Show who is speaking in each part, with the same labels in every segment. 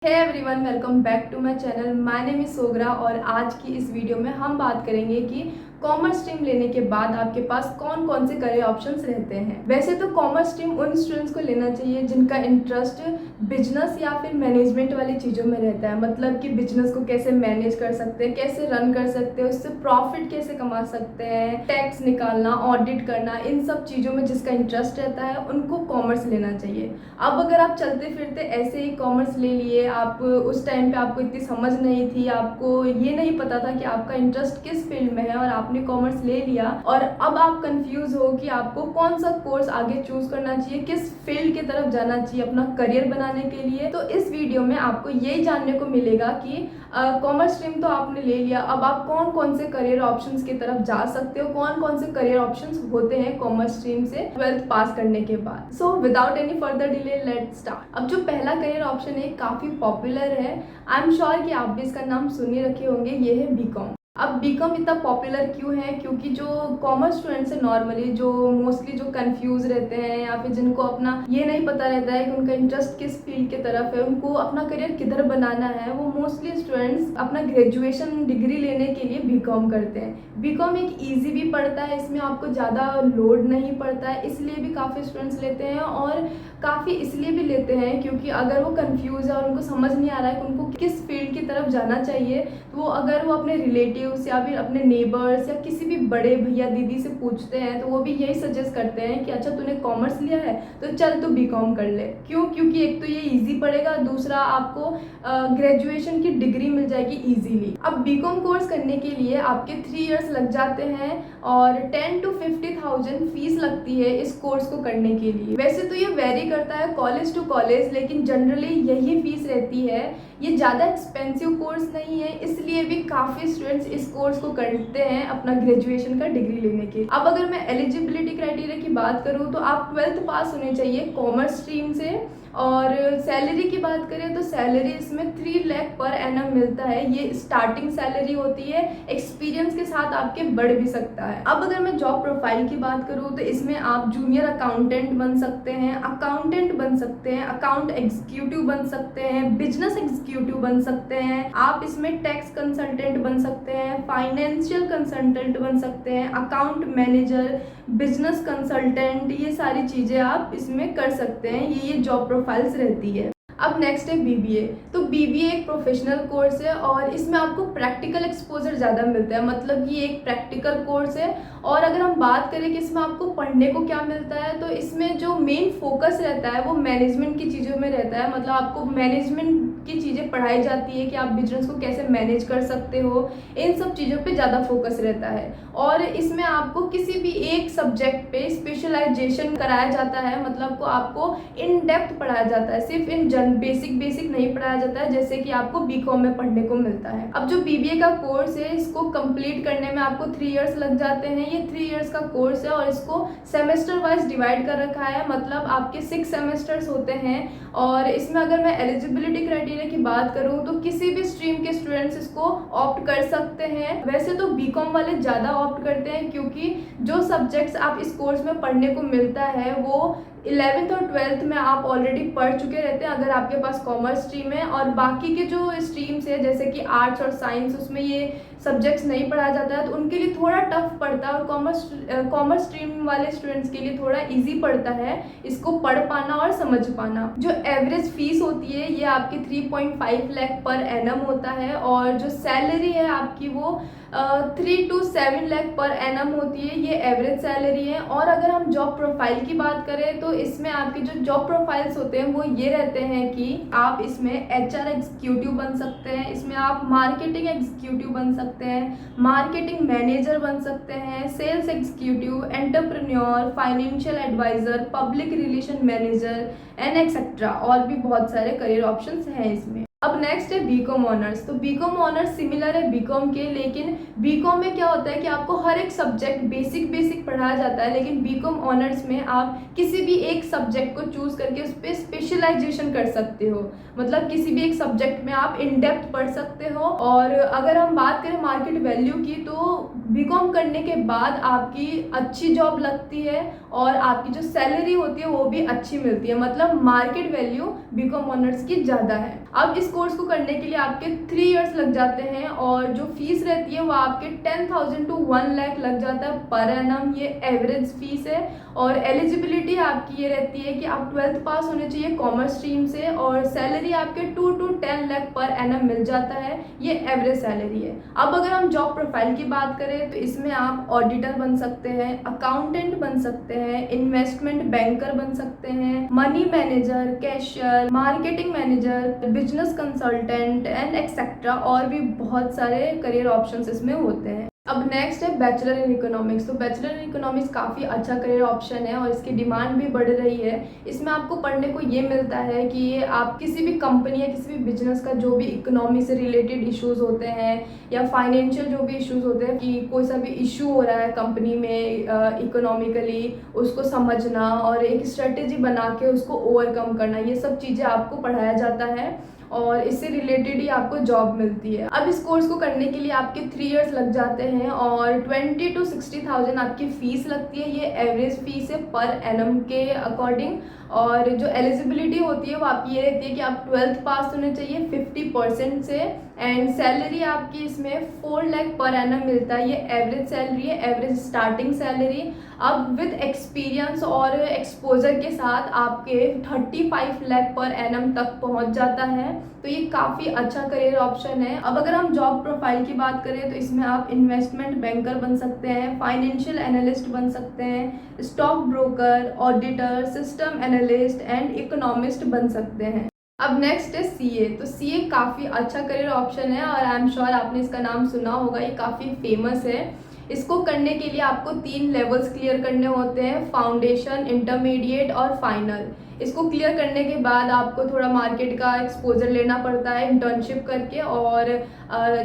Speaker 1: Hey everyone, welcome back to my channel. My name is Sogra और आज की इस वीडियो में हम बात करेंगे कि कॉमर्स स्ट्रीम लेने के बाद आपके पास कौन कौन से करियर ऑप्शंस रहते हैं। वैसे तो कॉमर्स स्ट्रीम उन स्टूडेंट्स को लेना चाहिए जिनका इंटरेस्ट बिजनेस या फिर मैनेजमेंट वाली चीज़ों में रहता है। मतलब कि बिजनेस को कैसे मैनेज कर सकते हैं, कैसे रन कर सकते हैं, उससे प्रॉफिट कैसे कमा सकते हैं, टैक्स निकालना, ऑडिट करना, इन सब चीज़ों में जिसका इंटरेस्ट रहता है उनको कॉमर्स लेना चाहिए। अब अगर आप चलते फिरते ऐसे ही कॉमर्स ले लिए, आप उस टाइम पे आपको इतनी समझ नहीं थी, आपको ये नहीं पता था कि आपका इंटरेस्ट किस फील्ड में है और आपने कॉमर्स ले लिया और अब आप कंफ्यूज हो कि आपको कौन सा कोर्स आगे चूज करना चाहिए, किस फील्ड की तरफ जाना चाहिए अपना करियर बनाने के लिए। तो इस वीडियो में आपको यही जानने को मिलेगा कि कॉमर्स स्ट्रीम तो आपने ले लिया, अब आप कौन कौन से करियर ऑप्शंस की तरफ जा सकते हो, कौन कौन से करियर ऑप्शंस होते हैं कॉमर्स स्ट्रीम से 12th पास करने के बाद। So without any further delay let's start. अब जो पहला करियर ऑप्शन है काफ़ी पॉपुलर है, आई एम श्योर कि आप भी इसका नाम सुन ही रखे होंगे, ये है बीकॉम। अब बीकॉम इतना पॉपुलर क्यों है? क्योंकि जो कॉमर्स स्टूडेंट्स है नॉर्मली, जो मोस्टली जो कंफ्यूज रहते हैं या फिर जिनको अपना ये नहीं पता रहता है कि उनका इंटरेस्ट किस फील्ड की तरफ है, उनको अपना करियर किधर बनाना है, वो मोस्टली स्टूडेंट्स अपना ग्रेजुएशन डिग्री लेने के लिए बीकॉम करते हैं। बीकॉम एक ईजी भी पड़ता है, इसमें आपको ज़्यादा लोड नहीं पड़ता है, इसलिए भी काफ़ी स्टूडेंट्स लेते हैं। और काफ़ी इसलिए भी लेते हैं क्योंकि अगर वो कंफ्यूज है और उनको समझ नहीं आ रहा है कि उनको किस फील्ड की तरफ जाना चाहिए, तो वो अगर वो अपने रिलेटिव्स या फिर अपने नेबर्स या किसी भी बड़े भैया दीदी से पूछते हैं तो वो भी यही सजेस्ट करते हैं कि अच्छा तूने कॉमर्स लिया है तो चल तू बीकॉम कर ले। क्यों? क्योंकि एक तो ये इजी पड़ेगा, दूसरा आपको ग्रेजुएशन की डिग्री मिल जाएगी इजीली। अब बीकॉम कोर्स करने के लिए आपके 3 इयर्स लग जाते हैं और 10 to 50,000 फीस लगती है इस कोर्स को करने के लिए। वैसे तो ये वेरी करता है कॉलेज टू कॉलेज, लेकिन जनरली यही फीस रहती है। ये ज़्यादा एक्सपेंसिव कोर्स नहीं है, इसलिए भी काफ़ी स्टूडेंट्स इस कोर्स को करते हैं अपना ग्रेजुएशन का डिग्री लेने के। अब अगर मैं एलिजिबिलिटी क्राइटेरिया की बात करूँ तो आप 12th पास होने चाहिए कॉमर्स स्ट्रीम से। और सैलरी की बात करें तो सैलरी इसमें 3 लाख पर एनम मिलता है, ये स्टार्टिंग सैलरी होती है, एक्सपीरियंस के साथ आपके बढ़ भी सकता है। अब अगर मैं जॉब प्रोफाइल की बात करूँ तो इसमें आप जूनियर अकाउंटेंट बन सकते हैं, अकाउंटेंट बन सकते हैं, अकाउंट एग्जीक्यूटिव बन सकते हैं, बिजनेस एग्जीक्यूटिव बन सकते हैं, आप इसमें टैक्स कंसल्टेंट बन सकते हैं, फाइनेंशियल कंसल्टेंट बन सकते हैं, अकाउंट मैनेजर, बिजनेस कंसल्टेंट, ये सारी चीज़ें आप इसमें कर सकते हैं। ये जॉब प्रोफाइल्स रहती है। अब नेक्स्ट है बीबीए। तो बीबीए एक प्रोफेशनल कोर्स है और इसमें आपको प्रैक्टिकल एक्सपोजर ज़्यादा मिलता है, मतलब कि एक प्रैक्टिकल कोर्स है। और अगर हम बात करें कि इसमें आपको पढ़ने को क्या मिलता है, तो इसमें जो मेन फोकस रहता है वो मैनेजमेंट की चीज़ों में रहता है। मतलब आपको मैनेजमेंट की चीज़ें पढ़ाई जाती है कि आप बिजनेस को कैसे मैनेज कर सकते हो, इन सब चीज़ों पे ज़्यादा फोकस रहता है। और इसमें आपको किसी भी एक सब्जेक्ट पे स्पेशलाइजेशन कराया जाता है, मतलब को आपको इन डेप्थ पढ़ाया जाता है, सिर्फ इन बेसिक नहीं पढ़ाया जाता है जैसे कि आपको बीकॉम में पढ़ने को मिलता है। अब जो बीबीए का कोर्स है इसको कंप्लीट करने में आपको 3 इयर्स लग जाते हैं। ये 3 इयर्स का कोर्स है और इसको सेमेस्टर वाइज डिवाइड कर रखा है, मतलब आपके 6 सेमेस्टर्स होते हैं। और इसमें अगर मैं एलिजिबिलिटी क्राइटेरिया की बात करूं तो किसी भी स्ट्रीम के स्टूडेंट्स इसको ऑप्ट कर सकते हैं। वैसे तो बीकॉम वाले ज़्यादा ऑप्ट करते हैं क्योंकि जो सब्जेक्ट्स आप इस कोर्स में पढ़ने को मिलता है वो 11th और 12th में आप ऑलरेडी पढ़ चुके रहते हैं अगर आपके पास कॉमर्स स्ट्रीम है। और बाकी के जो स्ट्रीम्स है जैसे कि आर्ट्स और साइंस, उसमें ये सब्जेक्ट्स नहीं पढ़ाया जाता है तो उनके लिए थोड़ा टफ पड़ता है। और कॉमर्स स्ट्रीम वाले स्टूडेंट्स के लिए थोड़ा इजी पड़ता है इसको पढ़ पाना और समझ पाना। जो एवरेज फीस होती है ये आपकी 3.5 लाख पर एनम होता है और जो सैलरी है आपकी वो 3 to 7 लाख पर एनम होती है, ये एवरेज सैलरी है। और अगर हम जॉब प्रोफाइल की बात करें तो इसमें आपके जो जॉब प्रोफाइल्स होते हैं वो ये रहते हैं कि आप इसमें एचआर एग्जीक्यूटिव बन सकते हैं, इसमें आप मार्केटिंग एग्जीक्यूटिव बन सकते हैं, मार्केटिंग मैनेजर बन सकते हैं, sales executive, entrepreneur, financial adviser, public relation manager and etcetera. और भी बहुत सारे करियर ऑप्शंस हैं इसमें। अब नेक्स्ट है बीकॉम ऑनर्स। तो बीकॉम ऑनर्स सिमिलर है बीकॉम के, लेकिन बीकॉम में क्या होता है कि आपको हर एक सब्जेक्ट बेसिक पढ़ाया जाता है, लेकिन बीकॉम ऑनर्स में आप किसी भी एक सब्जेक्ट को चूज करके उस पर स्पेशलाइजेशन कर सकते हो। मतलब किसी भी एक सब्जेक्ट में आप इन डेप्थ पढ़ सकते हो। और अगर हम बात करें मार्केट वैल्यू की तो बीकॉम करने के बाद आपकी अच्छी जॉब लगती है और आपकी जो सैलरी होती है वो भी अच्छी मिलती है, मतलब मार्केट वैल्यू बीकॉम ऑनर्स की ज़्यादा है। अब इस कोर्स को करने के लिए आपके 3 इयर्स लग जाते हैं और जो फीस रहती है वो आपके 10,000 to 1 लाख लग जाता है पर एनम। ये एवरेज फीस है और एलिजिबिलिटी आपकी ये रहती है कि आप 12th पास होने चाहिए कॉमर्स स्ट्रीम से और सैलरी आपके 2 to 10 लाख पर एनम मिल जाता है। ये एवरेज सैलरी है। अब अगर हम जॉब प्रोफाइल की बात करें तो इसमें आप ऑडिटर बन सकते हैं, अकाउंटेंट बन सकते हैं, इन्वेस्टमेंट बैंकर बन सकते हैं, money manager, cashier, marketing manager, business consultant and etcetera और भी बहुत सारे करियर ऑप्शंस इसमें होते हैं। अब नेक्स्ट है बैचलर इन इकोनॉमिक्स। तो बैचलर इन इकोनॉमिक्स काफ़ी अच्छा करियर ऑप्शन है और इसकी डिमांड भी बढ़ रही है। इसमें आपको पढ़ने को ये मिलता है कि आप किसी भी कंपनी या किसी भी बिजनेस का जो भी इकोनॉमी से रिलेटेड इश्यूज होते हैं या फाइनेंशियल जो भी इश्यूज होते हैं कि कोई सा भी इशू हो रहा है कंपनी में इकोनॉमिकली, उसको समझना और एक स्ट्रेटेजी बना के उसको ओवरकम करना, ये सब चीज़ें आपको पढ़ाया जाता है और इससे रिलेटेड ही आपको जॉब मिलती है। अब इस कोर्स को करने के लिए आपके 3 इयर्स लग जाते हैं और 20 to 60,000 आपकी फ़ीस लगती है। ये एवरेज फीस है पर एनम के अकॉर्डिंग। और जो एलिजिबिलिटी होती है वो आपकी ये रहती है कि आप 12th पास होने चाहिए 50% से एंड सैलरी आपकी इसमें 4 लाख पर एनम मिलता है। ये एवरेज सैलरी है, एवरेज स्टार्टिंग सैलरी। अब विद एक्सपीरियंस और एक्सपोजर के साथ आपके 35 लाख पर एनम तक पहुंच जाता है। तो ये काफ़ी अच्छा करियर ऑप्शन है। अब अगर हम जॉब प्रोफाइल की बात करें तो इसमें आप इन्वेस्टमेंट बैंकर बन सकते हैं, फाइनेंशियल एनालिस्ट बन सकते हैं, stock broker, auditor, system analyst and economist बन सकते हैं। अब नेक्स्ट है सीए। तो सीए काफ़ी अच्छा करियर ऑप्शन है और आई एम श्योर आपने इसका नाम सुना होगा, ये काफ़ी फेमस है। इसको करने के लिए आपको 3 लेवल्स क्लियर करने होते हैं, फाउंडेशन, इंटरमीडिएट और फाइनल। इसको क्लियर करने के बाद आपको थोड़ा मार्केट का एक्सपोजर लेना पड़ता है इंटर्नशिप करके और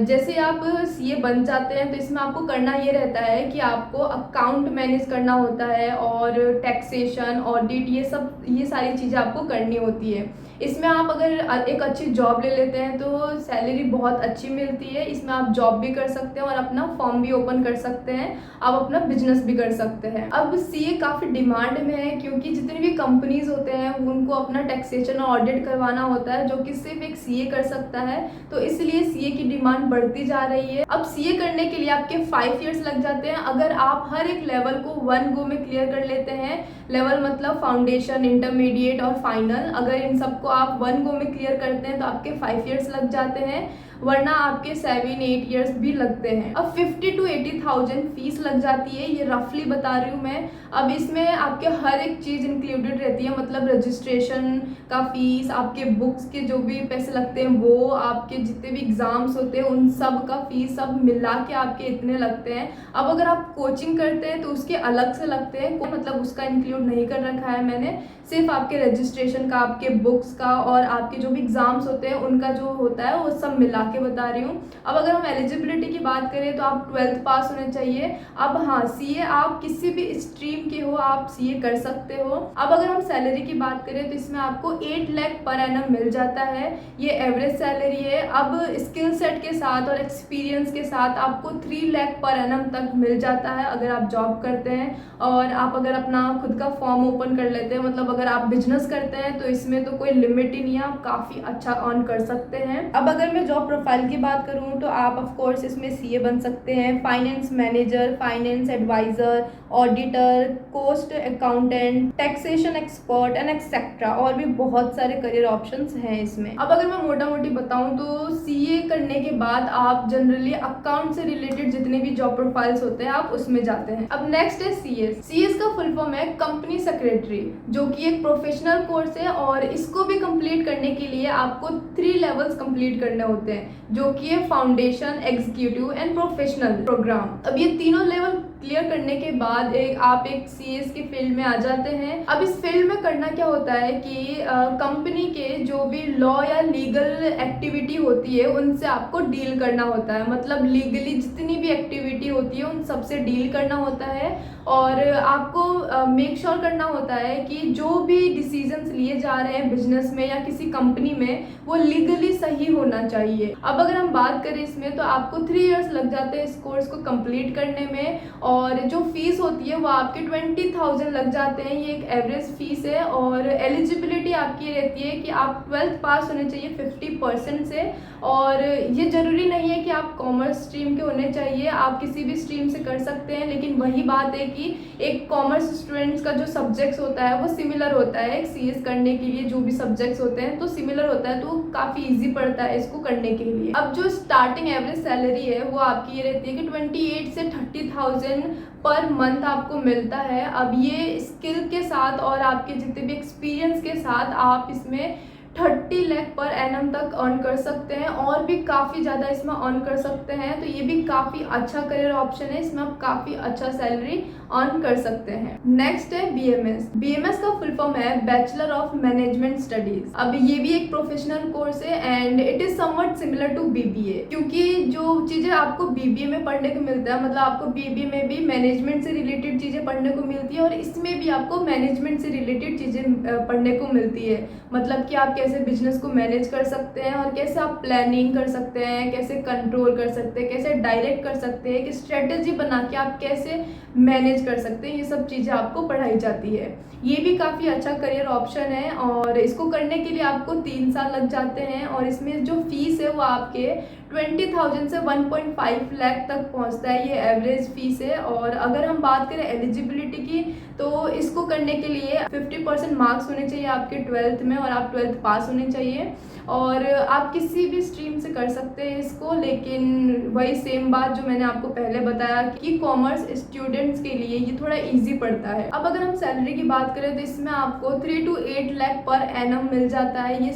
Speaker 1: जैसे आप सीए बन जाते हैं तो इसमें आपको करना ये रहता है कि आपको अकाउंट मैनेज करना होता है और टैक्सेशन, ऑडिट, ये सारी चीज़ें आपको करनी होती है। इसमें आप अगर एक अच्छी जॉब ले लेते हैं तो सैलरी बहुत अच्छी मिलती है। इसमें आप जॉब भी कर सकते हैं और अपना फॉर्म भी ओपन कर सकते हैं, आप अपना बिजनेस भी कर सकते हैं। अब सीए काफ़ी डिमांड में है क्योंकि जितनी भी कंपनीज होते हैं उनको अपना टैक्सेशन और ऑडिट करवाना होता है जो कि सिर्फ एक सीए कर सकता है, तो इसलिए सीए की डिमांड बढ़ती जा रही है। अब सीए करने के लिए आपके 5 इयर्स लग जाते हैं अगर आप हर एक लेवल को 1 गो में क्लियर कर लेते हैं। लेवल मतलब फाउंडेशन, इंटरमीडिएट और फाइनल। अगर इन सबको आप 1 गो में क्लियर करते हैं तो आपके 5 इयर्स लग जाते हैं, वरना आपके 7-8 इयर्स भी लगते हैं। अब 50 to 80,000 फीस लग जाती है, ये रफली बता रही हूँ मैं। अब इसमें आपके हर एक चीज़ इंक्लूडेड रहती है, मतलब रजिस्ट्रेशन का फीस, आपके बुक्स के जो भी पैसे लगते हैं वो, आपके जितने भी एग्ज़ाम्स होते हैं उन सब का फीस, सब मिला के आपके इतने लगते हैं। अब अगर आप कोचिंग करते हैं तो उसके अलग से लगते हैं, मतलब उसका इंक्लूड नहीं कर रखा है मैंने। सिर्फ आपके रजिस्ट्रेशन का, आपके बुक्स का और आपके जो भी एग्ज़ाम्स होते हैं उनका जो होता है वो सब मिला के बता रही हूँ। अब अगर हम एलिजिबिलिटी की बात करें तो आप 12th पास होने चाहिए। अब हाँ, सीए आप किसी भी स्ट्रीम के हो आप सीए कर सकते हो। अब अगर हम सैलरी की बात करें तो इसमें आपको 8 लाख पर एनम मिल जाता है, ये एवरेज सैलरी है। अब स्किल सेट के साथ और एक्सपीरियंस के साथ आपको 3 लाख पर एनम तक मिल जाता है अगर आप जॉब करते हैं और आप अगर अपना खुद का फॉर्म ओपन कर लेते हैं, मतलब अगर आप बिजनेस करते हैं तो इसमें तो कोई लिमिट ही नहीं है, आप काफ़ी अच्छा अर्न कर सकते हैं। अब अगर मैं जॉब प्रोफाइल की बात करूं तो आप ऑफ कोर्स इसमें सीए बन सकते हैं, finance manager, finance adviser, auditor, cost accountant, taxation expert and etcetera, और भी बहुत सारे करियर ऑप्शंस हैं इसमें। अब अगर मैं मोटा मोटी बताऊं तो सीए करने के बाद आप जनरली अकाउंट से रिलेटेड जितने भी जॉब प्रोफाइल्स होते हैं आप उसमें जाते हैं। अब नेक्स्ट है सीएस। सीएस का फुल फॉर्म है कंपनी सेक्रेटरी, जो कि एक प्रोफेशनल कोर्स है और इसको भी कंप्लीट करने के लिए आपको 3 लेवल्स कंप्लीट करने होते हैं, जो कि है foundation, executive and professional programme. अब ये तीनों लेवल क्लियर करने के बाद आप एक सीएस की फील्ड में आ जाते हैं। अब इस फील्ड में करना क्या होता है कि कंपनी के जो भी लॉ या लीगल एक्टिविटी होती है उनसे आपको डील करना होता है, मतलब लीगली जितनी भी एक्टिविटी होती है उन सबसे डील करना होता है और आपको मेक श्योर करना होता है कि जो भी डिसीजंस लिए जा रहे हैं बिजनेस में या किसी कंपनी में वो लीगली सही होना चाहिए। अब अगर हम बात करें इसमें तो आपको 3 इयर्स लग जाते हैं इस कोर्स को कंप्लीट करने में और जो फीस होती है वो आपके 20,000 लग जाते हैं। ये एक एवरेज फीस है। और एलिजिबिलिटी आपकी रहती है कि आप 12th पास होने चाहिए 50% से। और ये ज़रूरी नहीं है कि आप कॉमर्स स्ट्रीम के होने चाहिए, आप किसी भी स्ट्रीम से कर सकते हैं। लेकिन वही बात है कि एक कॉमर्स स्टूडेंट्स का जो सब्जेक्ट्स होता है वो सिमिलर होता है। एक सीएस करने के लिए जो भी सब्जेक्ट्स होते हैं तो सिमिलर होता है, तो काफ़ी ईजी पड़ता है इसको करने के लिए। अब जो स्टार्टिंग एवरेज सैलरी है वो आपकी ये रहती है कि 28 से 30,000 पर मंथ आपको मिलता है। अब ये स्किल के साथ और आपके जितने भी एक्सपीरियंस के साथ आप इसमें 30 लाख पर एनम तक अर्न कर सकते हैं, और भी काफ़ी ज़्यादा इसमें अर्न कर सकते हैं। तो ये भी काफ़ी अच्छा करियर ऑप्शन है, इसमें आप काफ़ी अच्छा सैलरी अर्न कर सकते हैं। नेक्स्ट है बीएमएस। बीएमएस का फुल फॉर्म है बैचलर ऑफ मैनेजमेंट स्टडीज। अब ये भी एक प्रोफेशनल कोर्स है and it is somewhat similar to BBA, क्योंकि जो चीज़ें आपको बीबीए में पढ़ने को मिलता है, मतलब आपको बीबीए में भी मैनेजमेंट से रिलेटेड चीज़ें पढ़ने को मिलती है और इसमें भी आपको मैनेजमेंट से रिलेटेड चीज़ें पढ़ने को मिलती है। मतलब कि आप कैसे बिजनेस को मैनेज कर सकते हैं और कैसे आप प्लानिंग कर सकते हैं, कैसे कंट्रोल कर सकते हैं, कैसे डायरेक्ट कर सकते हैं, कि स्ट्रेटेजी बना के आप कैसे मैनेज कर सकते हैं, ये सब चीज़ें आपको पढ़ाई जाती है। ये भी काफ़ी अच्छा करियर ऑप्शन है और इसको करने के लिए आपको 3 साल लग जाते हैं। और इसमें जो फीस है वो आपके 20,000 से 1.5 लाख तक पहुंचता है, ये एवरेज फीस है। और अगर हम बात करें एलिजिबिलिटी की, तो इसको करने के लिए 50% मार्क्स होने चाहिए आपके 12th में और आप 12th पास होने चाहिए। और आप किसी भी स्ट्रीम से कर सकते हैं इसको, लेकिन वही सेम बात जो मैंने आपको पहले बताया कि कॉमर्स स्टूडेंट्स के लिए ये थोड़ा इजी पड़ता है। अब अगर हम सैलरी की बात करें तो इसमें आपको 3 to 8 लाख पर एनम मिल जाता है, ये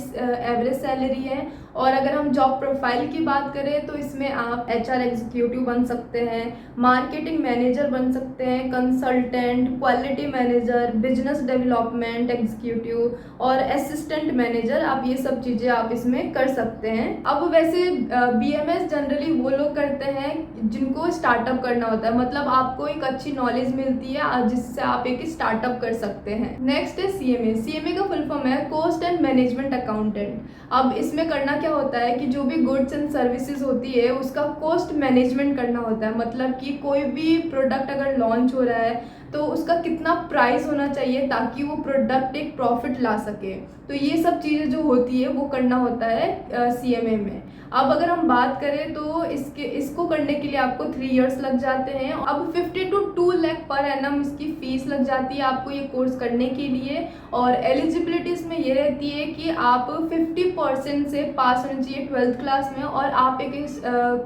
Speaker 1: एवरेज सैलरी है। और अगर हम जॉब प्रोफाइल की बात करें तो इसमें आप एचआर एग्जीक्यूटिव बन सकते हैं, मार्केटिंग मैनेजर बन सकते हैं, consultant, quality manager, business development executive और असिस्टेंट मैनेजर, आप ये सब चीज़ें आप इसमें कर सकते हैं। अब वैसे बीएमएस जनरली वो लोग करते हैं जिनको स्टार्टअप करना होता है, मतलब आपको एक अच्छी नॉलेज मिलती है जिससे आप एक स्टार्टअप कर सकते हैं। नेक्स्ट है सीएमए। सीएमए का फुल फॉर्म है कॉस्ट एंड मैनेजमेंट अकाउंटेंट। अब इसमें करना क्या होता है कि जो भी गुड्स एंड सर्विसेज होती है उसका कॉस्ट मैनेजमेंट करना होता है। मतलब कि कोई भी प्रोडक्ट अगर लॉन्च हो रहा है तो उसका कितना प्राइस होना चाहिए ताकि वो प्रोडक्ट एक प्रॉफिट ला सके, तो ये सब चीज़ें जो होती है वो करना होता है सीएमए में। अब अगर हम बात करें तो इसको करने के लिए आपको 3 इयर्स लग जाते हैं। अब 50 to 2 लाख पर एनम इसकी फीस लग जाती है आपको ये कोर्स करने के लिए। और एलिजिबिलिटी इसमें ये रहती है कि आप 50% से पास होने चाहिए 12th क्लास में, और आप एक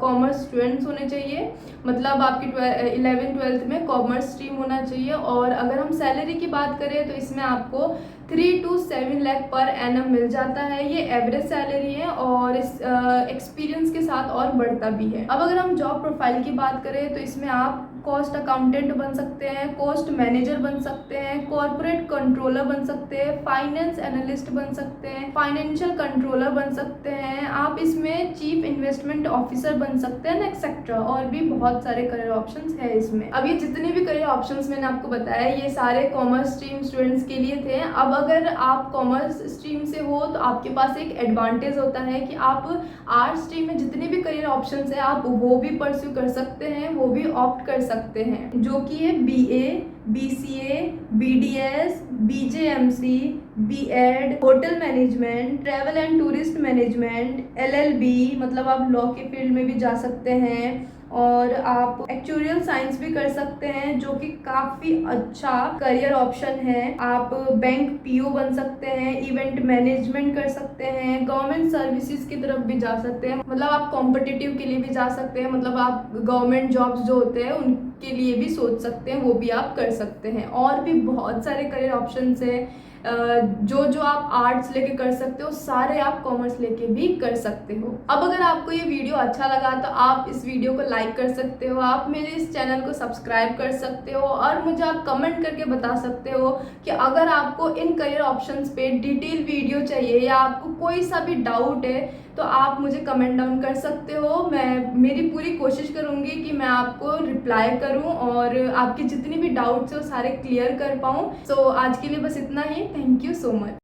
Speaker 1: कॉमर्स स्टूडेंट्स होने चाहिए, मतलब आपकी 11th 12th में कॉमर्स स्ट्रीम होना चाहिए। और अगर हम सैलरी की बात करें तो इसमें आपको 3 to 7 लाख पर एनम मिल जाता है, ये एवरेज सैलरी है और इस एक्सपीरियंस के साथ और बढ़ता भी है। अब अगर हम जॉब प्रोफाइल की बात करें तो इसमें आप कॉस्ट अकाउंटेंट बन सकते हैं, कॉस्ट मैनेजर बन सकते हैं, कॉर्पोरेट कंट्रोलर बन सकते हैं, फाइनेंस एनालिस्ट बन सकते हैं, फाइनेंशियल कंट्रोलर बन सकते हैं, आप इसमें चीफ इन्वेस्टमेंट ऑफिसर बन सकते हैं, एक्सेट्रा। और भी बहुत सारे करियर ऑप्शंस है इसमें। अब ये जितने भी करियर ऑप्शंस मैंने आपको बताया ये सारे कॉमर्स स्ट्रीम स्टूडेंट्स के लिए थे। अब अगर आप कॉमर्स स्ट्रीम से हो तो आपके पास एक एडवांटेज होता है कि आप आर्ट स्ट्रीम में जितने भी करियर ऑप्शंस हैं आप वो भी परस्यू कर सकते हैं, वो भी ऑप्ट कर सकते हैं, जो कि है BA, BCA, BDS, BJMC, BEd, hotel management, travel and tourist management, LLB, मतलब आप लॉ के फील्ड में भी जा सकते हैं। और आप एक्चुरियल साइंस भी कर सकते हैं जो कि काफ़ी अच्छा करियर ऑप्शन है। आप बैंक पीओ बन सकते हैं, इवेंट मैनेजमेंट कर सकते हैं, गवर्नमेंट सर्विसेज की तरफ भी जा सकते हैं, मतलब आप कॉम्पिटिटिव के लिए भी जा सकते हैं, मतलब आप गवर्नमेंट जॉब्स जो होते हैं उनके लिए भी सोच सकते हैं, वो भी आप कर सकते हैं। और भी बहुत सारे करियर ऑप्शंस हैं जो आप आर्ट्स लेके कर सकते हो, सारे आप कॉमर्स लेके भी कर सकते हो। अब अगर आपको ये वीडियो अच्छा लगा तो आप इस वीडियो को लाइक कर सकते हो, आप मेरे इस चैनल को सब्सक्राइब कर सकते हो और मुझे आप कमेंट करके बता सकते हो कि अगर आपको इन करियर ऑप्शंस पे डिटेल वीडियो चाहिए या आपको कोई सा भी डाउट है तो आप मुझे कमेंट डाउन कर सकते हो। मैं मेरी पूरी कोशिश करूँगी कि मैं आपको रिप्लाई करूँ और आपके जितनी भी डाउट्स है वो सारे क्लियर कर पाऊँ। सो आज के लिए बस इतना ही। Thank you so much.